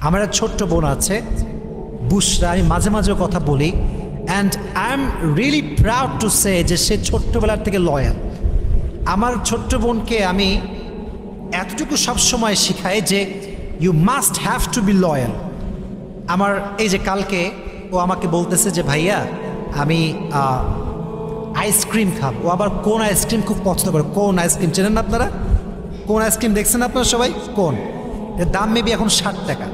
আমার এক ছোট্ট বোন আছে বুশরা, আমি মাঝে মাঝে কথা বলি, and I am really proud to say যে সে ছোট্টবেলার থেকে লয়াল। আমার ছোট্ট বোনকে আমি এতটুকু সবসময় শিখাই যে you must have to be loyal. আমার এই যে কালকে ও আমাকে বলতেছে যে ভাইয়া আমি আইসক্রিম খাবো। ও আবার কোন আইসক্রিম খুব পছন্দ করে। কোন আইসক্রিম চেনেন না আপনারা? কোন আইসক্রিম দেখছেন আপনারা সবাই? কোন, এর দাম মেবি এখন 60 টাকা।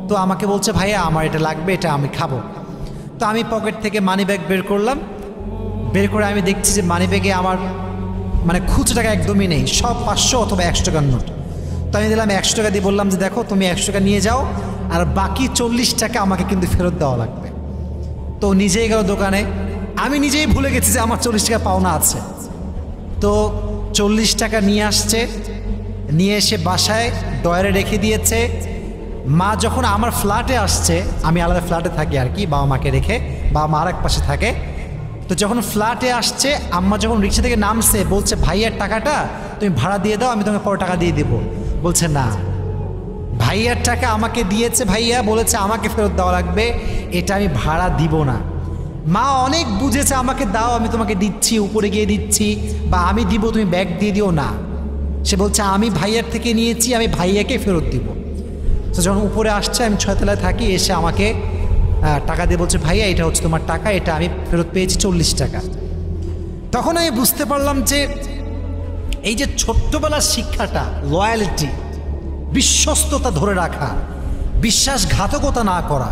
তো আমাকে বলছে ভাইয়া আমার এটা লাগবে, এটা আমি খাবো। তো আমি পকেট থেকে মানি ব্যাগ বের করলাম, বের করে আমি দেখছি যে মানি ব্যাগে আমার মানে খুচরো টাকা একদমই নেই, সব 500 অথবা 100 টাকার নোট। তো আমি দিলাম 100 টাকা দিয়ে, বললাম যে দেখো তুমি 100 টাকা নিয়ে যাও, আর বাকি 40 টাকা আমাকে কিন্তু ফেরত দেওয়া লাগবে। তো নিজেই গেল দোকানে, আমি নিজেই ভুলে গেছি যে আমার 40 টাকা পাওনা আছে। তো 40 টাকা নিয়ে আসছে, নিয়ে এসে বাসায় ডয়ারে রেখে দিয়েছে। মা যখন আমার ফ্ল্যাটে আসছে, আমি আলাদা ফ্ল্যাটে থাকি আর কি, বাবা মাকে রেখে, বাবা মা আর এক পাশে থাকে। তো যখন ফ্ল্যাটে আসছে, আম্মা যখন রিক্সা থেকে নামছে বলছে ভাইয়ার টাকাটা তুমি ভাড়া দিয়ে দাও, আমি তোমাকে পরে টাকা দিয়ে দেবো। বলছে না, ভাইয়ার টাকা আমাকে দিয়েছে, ভাইয়া বলেছে আমাকে ফেরত দেওয়া লাগবে, এটা আমি ভাড়া দিব না। মা অনেক বুঝেছে আমাকে দাও, আমি তোমাকে দিচ্ছি, উপরে গিয়ে দিচ্ছি, বা আমি দিব তুমি ব্যাগ দিয়ে দিও না। সে বলছে আমি ভাইয়ার থেকে নিয়েছি, আমি ভাইয়াকে ফেরত দিব। তো যখন উপরে আসছে, আমি 6 তলায় থাকি, এসে আমাকে টাকা দিয়ে বলছে ভাইয়া এটা হচ্ছে তোমার টাকা, এটা আমি ফেরত পেয়েছি 40 টাকা। তখন আমি বুঝতে পারলাম যে এই যে ছোট্টবেলার শিক্ষাটা, লয়ালিটি, বিশ্বস্ততা ধরে রাখা, বিশ্বাসঘাতকতা না করা,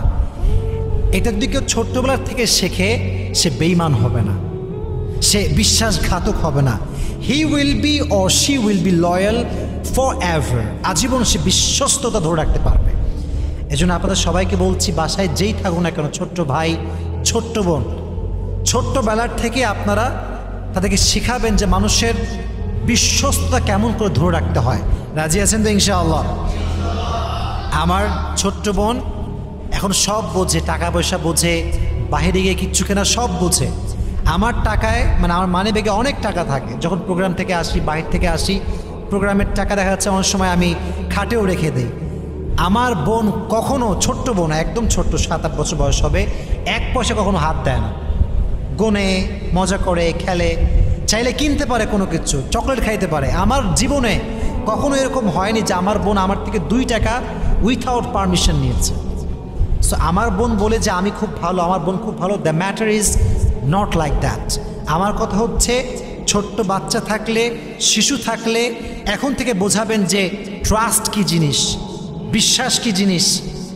এটা যদি কেউ ছোট্টবেলার থেকে শেখে, সে বেঈমান হবে না, সে বিশ্বাসঘাতক হবে না। He will be or she will be loyal for ever. আজীবন সে বিশ্বস্ততা ধরে রাখতে পারবে। এজন্য আপনাদের সবাইকে বলছি, বাসায় যেই থাকুন না কেন, ছোট্ট ভাই ছোট্ট বোন, ছোট্টবেলার থেকে আপনারা তাদেরকে শেখাবেন যে মানুষের বিশ্বস্ততা কেমন করে ধরে রাখতে হয়। রাজি আছেন তো ইনশাআল্লাহ? আমার ছোট্ট বোন এখন সব বোঝে, টাকা পয়সা বোঝে, বাহিরে গিয়ে কিচ্ছু কেনা সব বোঝে। আমার টাকায় মানে আমার মানি ব্যাগে অনেক টাকা থাকে। যখন প্রোগ্রাম থেকে আসি, বাহির থেকে আসি, প্রোগ্রামের টাকা দেখা যাচ্ছে অনেক সময় আমি খাটেও রেখে দিই। আমার বোন কখনো, ছোট্ট বোন একদম ছোট্ট, 7-8 বছর বয়স হবে, 1 পয়সা কখনো হাত দেয় না। গোনে, মজা করে, খেলে, চাইলে কিনতে পারে কোনো কিছু, চকলেট খাইতে পারে। আমার জীবনে কখনো এরকম হয়নি যে আমার বোন আমার থেকে 2 টাকা উইথাউট পারমিশন নিয়েছে। সো আমার বোন বলে যে আমি খুব ভালো, আমার বোন খুব ভালো, the matter is not like that. আমার কথা হচ্ছে, ছোট্ট বাচ্চা থাকলে, শিশু থাকলে এখন থেকে বোঝাবেন যে ট্রাস্ট কি জিনিস, বিশ্বাস কি জিনিস,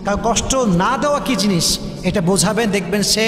কারো কষ্ট না দেওয়া কি জিনিস, এটা বোঝাবেন, দেখবেন সে